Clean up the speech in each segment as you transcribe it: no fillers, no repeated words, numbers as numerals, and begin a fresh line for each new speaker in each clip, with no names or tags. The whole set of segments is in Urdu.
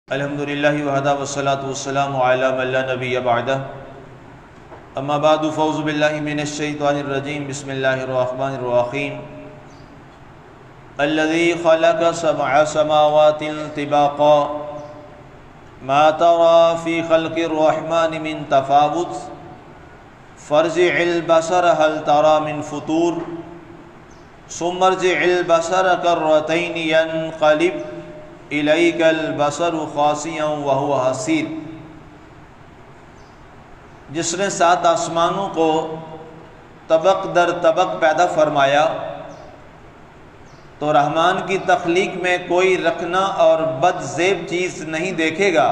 الحمدللہ وحدہ والصلاة والسلام علی من لا نبی بعدہ اما بعد فاعوذ باللہ من الشیطان الرجیم بسم اللہ الرحمن الرحیم الذی خلق سبع سماوات طباقا ما ترى في خلق الرحمن من تفاوت فارجع البصر هل ترى من فطور ثم ارجع البصر كرتين ينقلب الیک البصر خاسئا وهو حسیر۔ جس نے 7 آسمانوں کو طبق در طبق پیدا فرمایا تو رحمان کی تخلیق میں کوئی رکھنا اور بد زیب چیز نہیں دیکھے گا،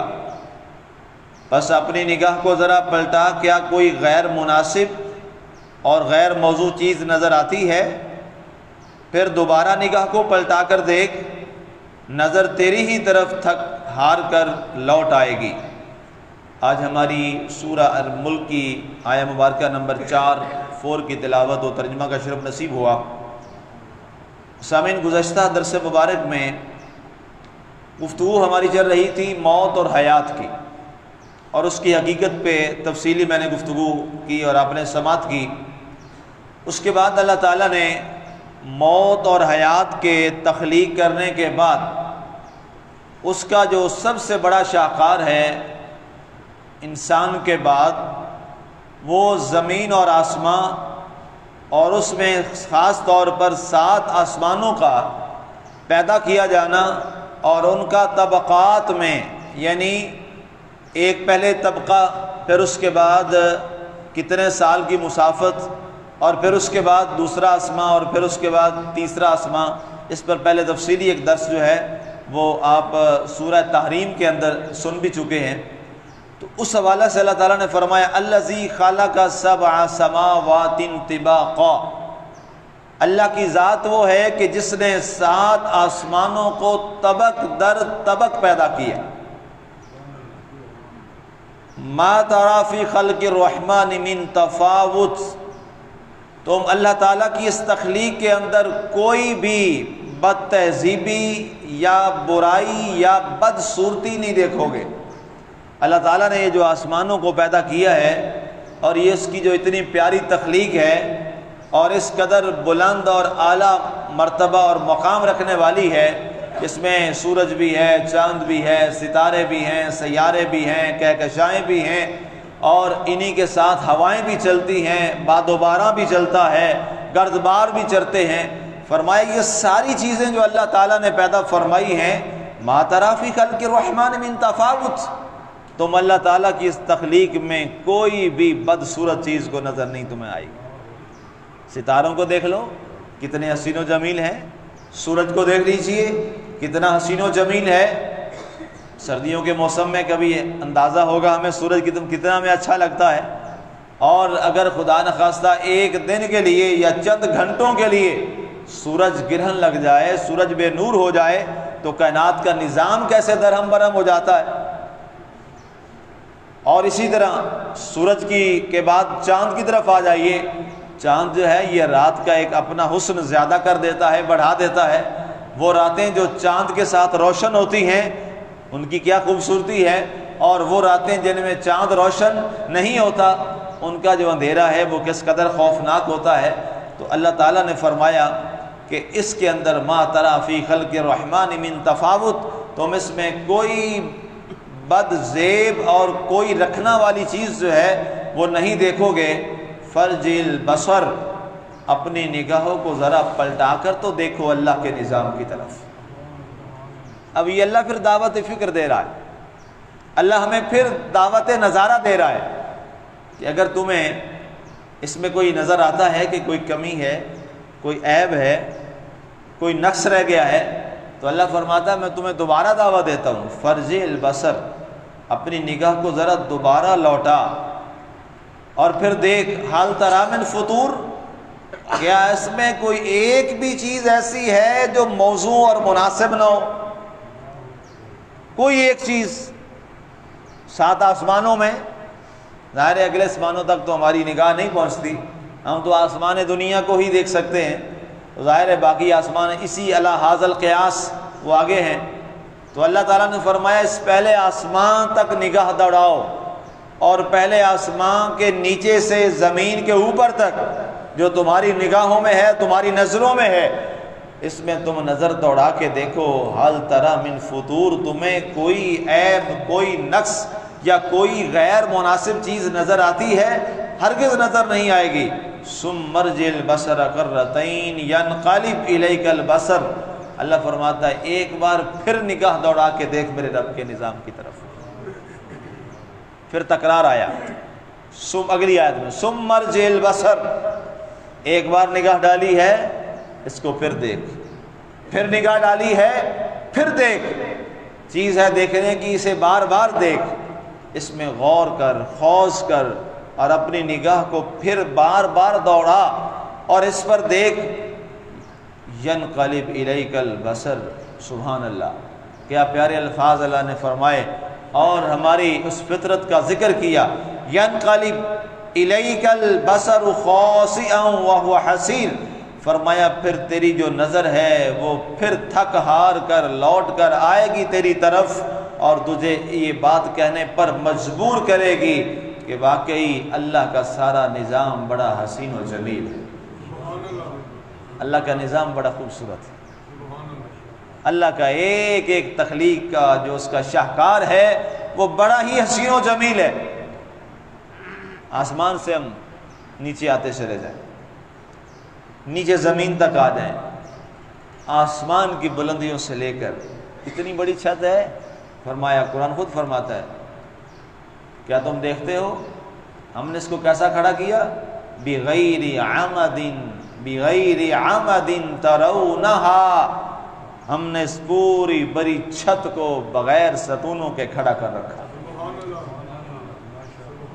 بس اپنی نگاہ کو ذرا پلٹا، کیا کوئی غیر مناسب اور غیر موضوع چیز نظر آتی ہے؟ پھر دوبارہ نگاہ کو پلٹا کر دیکھ، نظر تیری ہی طرف تھک ہار کر لوٹ آئے گی۔ آج ہماری سورہ الملک کی آیہ مبارکہ نمبر 4 کی تلاوت و ترجمہ کا شرف نصیب ہوا۔ سامعین، گزشتہ درس مبارک میں گفتگو ہماری چل رہی تھی موت اور حیات کی، اور اس کی حقیقت پہ تفصیلی میں نے گفتگو کی اور آپ نے سماعت کی۔ اس کے بعد اللہ تعالیٰ نے موت اور حیات کے تخلیق کرنے کے بعد اس کا جو سب سے بڑا شاہکار ہے انسان کے بعد، وہ زمین اور آسمان، اور اس میں خاص طور پر 7 آسمانوں کا پیدا کیا جانا اور ان کا طبقات میں، یعنی ایک پہلے طبقہ، پھر اس کے بعد کتنے سال کی مسافت، اور پھر اس کے بعد دوسرا آسمان، اور پھر اس کے بعد تیسرا آسمان۔ اس پر پہلے تفصیلی ایک درس جو ہے وہ آپ سورہ تحریم کے اندر سن بھی چکے ہیں۔ تو اس حوالے سے اللہ تعالیٰ نے فرمایا الذی خلق سبع سماوات طباقا، اللہ کی ذات وہ ہے کہ جس نے 7 آسمانوں کو طبق در طبق پیدا کیا۔ ما تری فی خلق الرحمن من تفاوت، تم اللہ تعالیٰ کی اس تخلیق کے اندر کوئی بھی بد تہذیبی یا برائی یا بد صورتی نہیں دیکھو گے۔ اللہ تعالیٰ نے یہ جو آسمانوں کو پیدا کیا ہے اور یہ اس کی جو اتنی پیاری تخلیق ہے اور اس قدر بلند اور اعلیٰ مرتبہ اور مقام رکھنے والی ہے، اس میں سورج بھی ہے، چاند بھی ہے، ستارے بھی ہیں، سیارے بھی ہیں، کہکشائیں بھی ہیں، اور انہی کے ساتھ ہوائیں بھی چلتی ہیں، باد و باران بھی چلتا ہے، گرد بار بھی چرتے ہیں۔ فرمایا یہ ساری چیزیں جو اللہ تعالیٰ نے پیدا فرمائی ہیں، ما تری فی خلق الرحمن من تفاوت، تم اللہ تعالیٰ کی اس تخلیق میں کوئی بھی بدصورت چیز کو نظر نہیں تمہیں آئے گی۔ ستاروں کو دیکھ لو کتنے حسین و جمیل ہیں، سورج کو دیکھ لیجئے کتنا حسین و جمیل ہے۔ سردیوں کے موسم میں کبھی اندازہ ہوگا ہمیں سورج کتنا ہمیں اچھا لگتا ہے، اور اگر خدا نخواستہ ایک دن کے لیے یا چند گھنٹوں کے لیے سورج گرہن لگ جائے، سورج بے نور ہو جائے، تو کائنات کا نظام کیسے درہم برہم ہو جاتا ہے۔ اور اسی طرح سورج کے بعد چاند کی طرف آ جائیے، چاند جو ہے یہ رات کا ایک اپنا حسن زیادہ کر دیتا ہے، بڑھا دیتا ہے۔ وہ راتیں جو چاند کے ساتھ روشن ہوتی ہیں ان کی کیا خوبصورتی ہے، اور وہ راتیں جن میں چاند روشن نہیں ہوتا ان کا جو اندھیرا ہے وہ کس قدر خوفناک ہوتا ہے۔ تو اللہ تعالیٰ نے فرمایا کہ اس کے اندر ما تری فی خلق الرحمن من تفاوت، تم اس میں کوئی بد زیب اور کوئی رکھنا والی چیز جو ہے وہ نہیں دیکھو گے۔ فرجع البصر، اپنی نگاہوں کو ذرا پلٹا کر تو دیکھو اللہ کے نظام کی طرف۔ اب یہ اللہ پھر دعوت فکر دے رہا ہے، اللہ ہمیں پھر دعوت نظارہ دے رہا ہے کہ اگر تمہیں اس میں کوئی نظر آتا ہے کہ کوئی کمی ہے، کوئی عیب ہے، کوئی نقص رہ گیا ہے، تو اللہ فرماتا ہے میں تمہیں دوبارہ دعوت دیتا ہوں، فرجع البصر، اپنی نگاہ کو ذرا دوبارہ لوٹا اور پھر دیکھ، حال تری من فطور، کیا اس میں کوئی ایک بھی چیز ایسی ہے جو موضوع اور مناسب نہ ہو؟ کوئی ایک چیز 7 آسمانوں میں، ظاہر اگلے آسمانوں تک تو ہماری نگاہ نہیں پہنچتی، ہم تو آسمان دنیا کو ہی دیکھ سکتے ہیں، ظاہر ہے باقی آسمان اسی اعلیٰ حاضل قیاس وہ آگے ہیں۔ تو اللہ تعالیٰ نے فرمایا اس پہلے آسمان تک نگاہ دوڑاؤ، اور پہلے آسمان کے نیچے سے زمین کے اوپر تک جو تمہاری نگاہوں میں ہے، تمہاری نظروں میں ہے، اس میں تم نظر دوڑا کے دیکھو، حل تری من فطور، تمہیں کوئی عیب، کوئی نقص یا کوئی غیر مناسب چیز نظر آتی ہے؟ ہرگز نظر نہیں آئے گی۔ ثم مرجع البصر کرتین ینقلب الیک البصر، اللہ فرماتا ہے ایک بار پھر نگاہ دوڑا کے دیکھ میرے رب کے نظام کی طرف۔ پھر تکرار آیا اگلی آیت میں، ثم مرجع البصر، ایک بار نگاہ ڈالی ہے اس کو پھر دیکھ، پھر نگاہ ڈالی ہے پھر دیکھ، چیز ہے دیکھنے کی، اسے بار بار دیکھ، اس میں غور کر، خوض کر، اور اپنی نگاہ کو پھر بار بار دوڑا اور اس پر دیکھ۔ ینقلب الیک البصر، سبحان اللہ، کیا پیارے الفاظ اللہ نے فرمائے، اور ہماری اس فطرت کا ذکر کیا۔ ینقلب الیک البصر خاسئا وهو حسیر، فرمایا پھر تیری جو نظر ہے وہ پھر تھک ہار کر لوٹ کر آئے گی تیری طرف، اور تجھے یہ بات کہنے پر مجبور کرے گی کہ واقعی اللہ کا سارا نظام بڑا حسین و جمیل ہے، اللہ کا نظام بڑا خوبصورت ہے، اللہ کا ایک ایک تخلیق کا جو اس کا شاہکار ہے وہ بڑا ہی حسین و جمیل ہے۔ آسمان سے ہم نیچے آتے چلے جائیں، نیچے زمین تک آ جائیں، آسمان کی بلندیوں سے لے کر اتنی بڑی چھت ہے، فرمایا قرآن خود فرماتا ہے، کیا تم دیکھتے ہو ہم نے اس کو کیسا کھڑا کیا؟ بغیر عمد، بغیر عمد ترونہا، ہم نے اس پوری بڑی چھت کو بغیر ستونوں کے کھڑا کر رکھا۔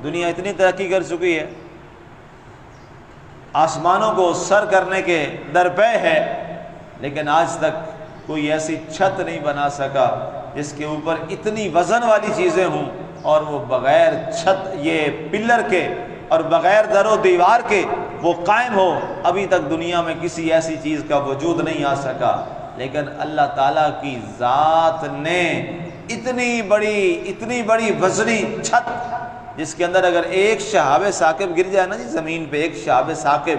دنیا اتنی ترقی کر چکی ہے، آسمانوں کو سر کرنے کے درپے ہے، لیکن آج تک کوئی ایسی چھت نہیں بنا سکا جس کے اوپر اتنی وزن والی چیزیں ہوں اور وہ بغیر چھت یہ پلر کے اور بغیر در و دیوار کے وہ قائم ہو۔ ابھی تک دنیا میں کسی ایسی چیز کا وجود نہیں آ سکا، لیکن اللہ تعالیٰ کی ذات نے اتنی بڑی وزنی چھت، جس کے اندر اگر ایک شہاب ثاقب گر جائے نا جی زمین پہ، ایک شہاب ثاقب،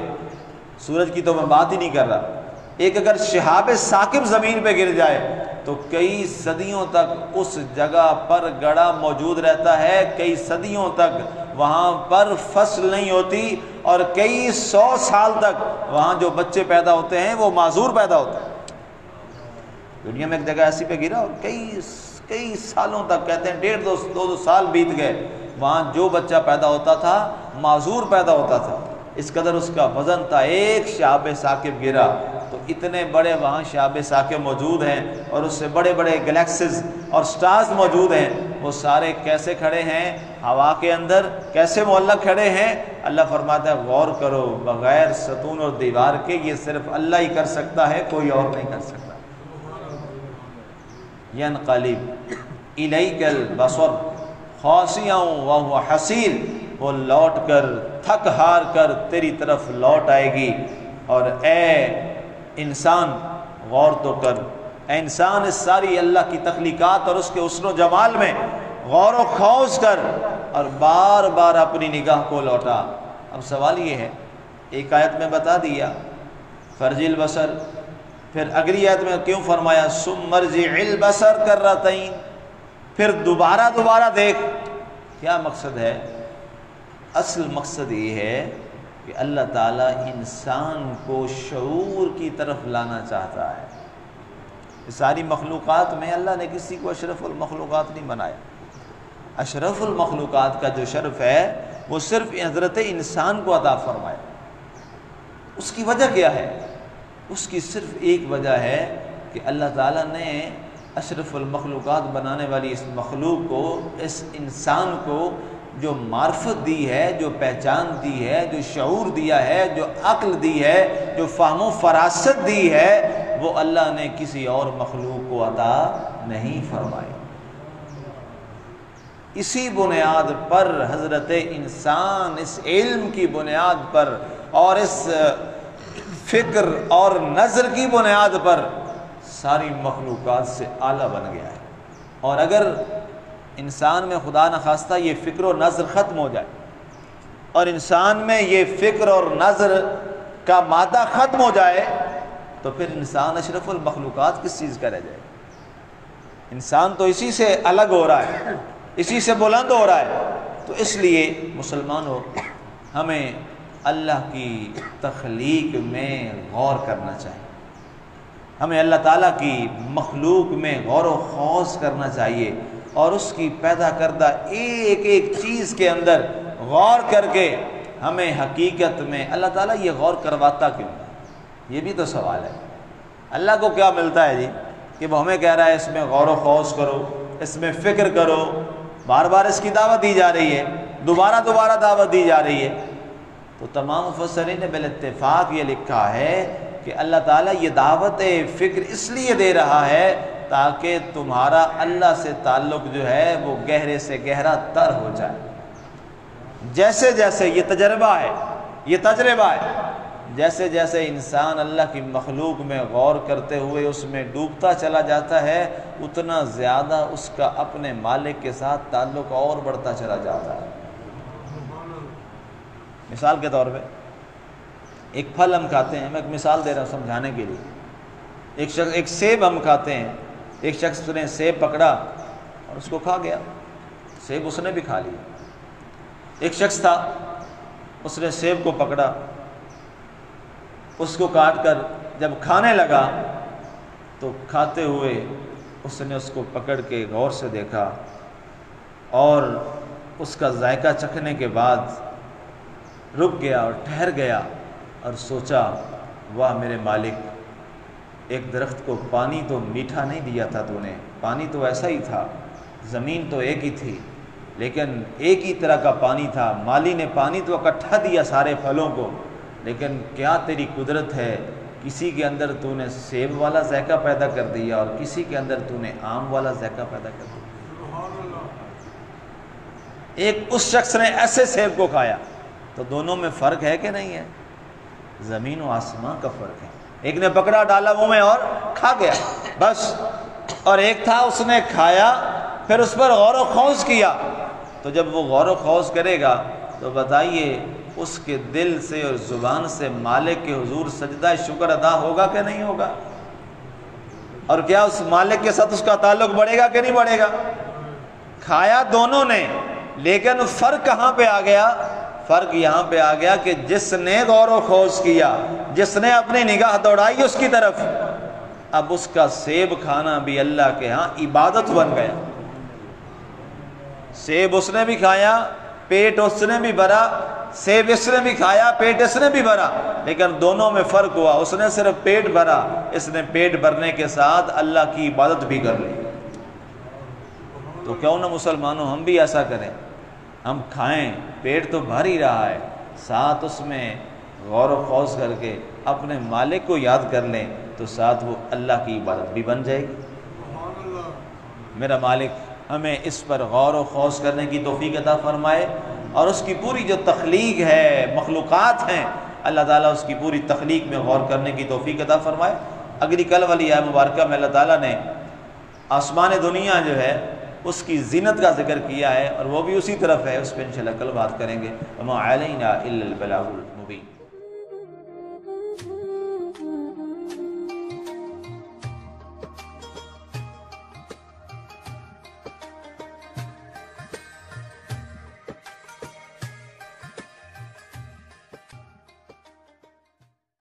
سورج کی تو میں بات ہی نہیں کر رہا، ایک اگر شہاب ثاقب زمین پہ گر جائے تو کئی صدیوں تک اس جگہ پر گڑا موجود رہتا ہے، کئی صدیوں تک وہاں پر فصل نہیں ہوتی، اور کئی 100 سال تک وہاں جو بچے پیدا ہوتے ہیں وہ معذور پیدا ہوتے ہیں۔ دنیا میں ایک جگہ ایسی پہ گرا اور کئی سالوں تک، کہتے ہیں 1.5-2 سال بیت گئے، وہاں جو بچہ پیدا ہوتا تھا معذور پیدا ہوتا تھا، اس قدر اس کا وزن تھا۔ ایک شہاب ثاقب گرا تو اتنے بڑے وہاں شہاب ثاقب موجود ہیں، اور اس سے بڑے بڑے گلیکسیز اور سٹارز موجود ہیں، وہ سارے کیسے کھڑے ہیں ہوا کے اندر، کیسے معلق کھڑے ہیں؟ اللہ فرماتا ہے غور کرو، بغیر ستون اور دیوار کے یہ صرف اللہ ہی کر سکتا ہے، کوئی اور نہیں کر سکتا۔ ینقلب الیک البصر خاسئا وهو حسیر، وہ لوٹ کر تھک ہار کر تیری طرف لوٹ آئے گی۔ اور اے انسان غور تو کر، اے انسان اس ساری اللہ کی تخلیقات اور اس کے حسن و جمال میں غور و خوض کر، اور بار بار اپنی نگاہ کو لوٹا۔ اب سوال یہ ہے، ایک آیت میں بتا دیا فرج البصر، پھر اگلی آیت میں کیوں فرمایا ثم مرجع البصر کرتین، پھر دوبارہ دیکھ؟ کیا مقصد ہے؟ اصل مقصد یہ ہے کہ اللہ تعالیٰ انسان کو شعور کی طرف لانا چاہتا ہے۔ ساری مخلوقات میں اللہ نے کسی کو اشرف المخلوقات نہیں بنایا، اشرف المخلوقات کا جو شرف ہے وہ صرف حضرت انسان کو عطا فرمایا۔ اس کی وجہ کیا ہے؟ اس کی صرف ایک وجہ ہے کہ اللہ تعالیٰ نے اشرف المخلوقات بنانے والی اس مخلوق کو، اس انسان کو جو معرفت دی ہے، جو پہچان دی ہے، جو شعور دیا ہے، جو عقل دی ہے، جو فہم و فراست دی ہے، وہ اللہ نے کسی اور مخلوق کو عطا نہیں فرمائی۔ اسی بنیاد پر حضرت انسان اس علم کی بنیاد پر اور اس فکر اور نظر کی بنیاد پر ساری مخلوقات سے اعلیٰ بن گیا ہے۔ اور اگر انسان میں خدا نخواستہ یہ فکر و نظر ختم ہو جائے اور انسان میں یہ فکر اور نظر کا مادہ ختم ہو جائے تو پھر انسان اشرف المخلوقات کس چیز کا رہ جائے؟ انسان تو اسی سے الگ ہو رہا ہے، اسی سے بلند ہو رہا ہے۔ تو اس لیے مسلمانوں ہمیں اللہ کی تخلیق میں غور کرنا چاہیے، ہمیں اللہ تعالیٰ کی مخلوق میں غور و خوض کرنا چاہیے، اور اس کی پیدا کردہ ایک ایک چیز کے اندر غور کر کے ہمیں حقیقت میں اللہ تعالیٰ یہ غور کرواتا کیوں؟ یہ بھی تو سوال ہے۔ اللہ کو کیا ملتا ہے جی کہ وہ ہمیں کہہ رہا ہے اس میں غور و خوض کرو، اس میں فکر کرو، بار بار اس کی دعوت دی جا رہی ہے، دوبارہ دعوت دی جا رہی ہے۔ تو تمام مفسرین نے بالاتفاق یہ لکھا ہے کہ اللہ تعالیٰ یہ دعوت فکر اس لیے دے رہا ہے تاکہ تمہارا اللہ سے تعلق جو ہے وہ گہرے سے گہرا تر ہو جائے۔ جیسے جیسے یہ تجربہ ہے، یہ تجربہ ہے، جیسے جیسے انسان اللہ کی مخلوق میں غور کرتے ہوئے اس میں ڈوبتا چلا جاتا ہے، اتنا زیادہ اس کا اپنے مالک کے ساتھ تعلق اور بڑھتا چلا جاتا ہے۔ مثال کے طور پہ ایک پھل ہم کھاتے ہیں، میں ایک مثال دے رہا ہوں سمجھانے کے لیے۔ ایک سیب ہم کھاتے ہیں، ایک شخص نے سیب پکڑا اور اس کو کھا گیا، سیب اس نے بھی کھا لیا۔ ایک شخص تھا، اس نے سیب کو پکڑا، اس کو کاٹ کر جب کھانے لگا تو کھاتے ہوئے اس نے اس کو پکڑ کے غور سے دیکھا اور اس کا ذائقہ چکھنے کے بعد رک گیا اور ٹھہر گیا اور سوچا، واہ میرے مالک، ایک درخت کو پانی تو میٹھا نہیں دیا تھا تو نے، پانی تو ایسا ہی تھا، زمین تو ایک ہی تھی لیکن ایک ہی طرح کا پانی تھا، مالی نے پانی تو اکٹھا دیا سارے پھلوں کو، لیکن کیا تیری قدرت ہے، کسی کے اندر تو نے سیب والا ذائقہ پیدا کر دیا اور کسی کے اندر تو نے آم والا ذائقہ پیدا کر دیا۔ ایک اس شخص نے ایسے سیب کو کھایا، تو دونوں میں فرق ہے کہ نہیں ہے؟ زمین و آسمان کا فرق ہے۔ ایک نے پکڑا ڈالا منہ میں اور کھا گیا بس، اور ایک تھا اس نے کھایا پھر اس پر غور و خوض کیا۔ تو جب وہ غور و خوض کرے گا تو بتائیے اس کے دل سے اور زبان سے مالک کے حضور سجدہ شکر ادا ہوگا کہ نہیں ہوگا؟ اور کیا اس مالک کے ساتھ اس کا تعلق بڑھے گا کہ نہیں بڑھے گا؟ کھایا دونوں نے، لیکن فرق کہاں پہ آ گیا؟ فرق یہاں پہ آ گیا کہ جس نے غور و خوض کیا، جس نے اپنی نگاہ دوڑائی اس کی طرف، اب اس کا سیب کھانا بھی اللہ کے ہاں عبادت بن گیا۔ سیب اس نے بھی کھایا، پیٹ اس نے بھی بھرا، سیب اس نے بھی کھایا، پیٹ اس نے بھی بھرا، لیکن دونوں میں فرق ہوا، اس نے صرف پیٹ بھرا، اس نے پیٹ بھرنے کے ساتھ اللہ کی عبادت بھی کر لی۔ تو کیوں نہ مسلمانوں ہم بھی ایسا کریں، ہم کھائیں، پیٹ تو بھر ہی رہا ہے، ساتھ اس میں غور و خوض کر کے اپنے مالک کو یاد کر لیں تو ساتھ وہ اللہ کی عبادت بھی بن جائے گی۔ میرا مالک ہمیں اس پر غور و خوض کرنے کی توفیق عطا فرمائے، اور اس کی پوری جو تخلیق ہے، مخلوقات ہیں، اللہ تعالیٰ اس کی پوری تخلیق میں غور کرنے کی توفیق عطا فرمائے۔ اگلی کل والی آیت مبارکہ میں اللہ تعالیٰ نے آسمان دنیا جو ہے اس کی زینت کا ذکر کیا ہے، اور وہ بھی اسی طرف ہے، اس پہ انشاءاللہ کل بات کریں گے۔ وما علینا الا البلاغ المبین۔